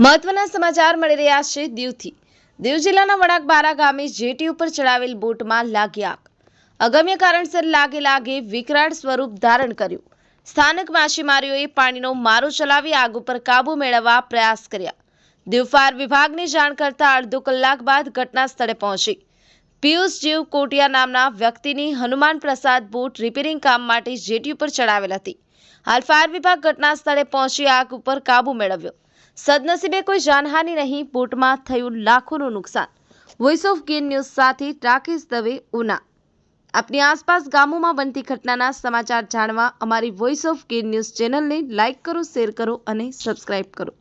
મહત્વના સમાચાર મળી રહ્યા છે દીવથી। દીવ જિલ્લાના વણાકબારા ગામે જેટી ઉપર ચડાવેલ બોટમાં લાગી આગ। અગમ્ય કારણસર લાગે વિકરાળ સ્વરૂપ ધારણ કર્યું। સ્થાનિક માછીમારીઓએ પાણીનો મારો ચલાવી આગ ઉપર કાબુ મેળવવા પ્રયાસ કર્યા। દીવ ફાયર વિભાગને જાણ કરતા અડધો કલાક બાદ ઘટના સ્થળે પહોંચી પિયુષ જીવ કોટિયા નામના વ્યક્તિની હનુમાન પ્રસાદ બોટ રિપેરિંગ કામ માટે જેટી ઉપર ચડાવેલ હતી। હાલ ફાયર વિભાગ ઘટના સ્થળે પહોંચી આગ ઉપર કાબુ મેળવ્યો। સદનસીબે કોઈ જાનહાનિ નહીં, બોટમાં થયું લાખોનું નુકસાન। વોઇસ ઓફ ગીર ન્યૂઝ સાથે રાકેશ દવે, ઉના। આપની આસપાસ ગામોમાં બનતી ઘટનાના સમાચાર જાણવા અમારી વોઇસ ઓફ ગીર ન્યૂઝ ચેનલને લાઇક કરો, શેર કરો અને સબસ્ક્રાઇબ કરો।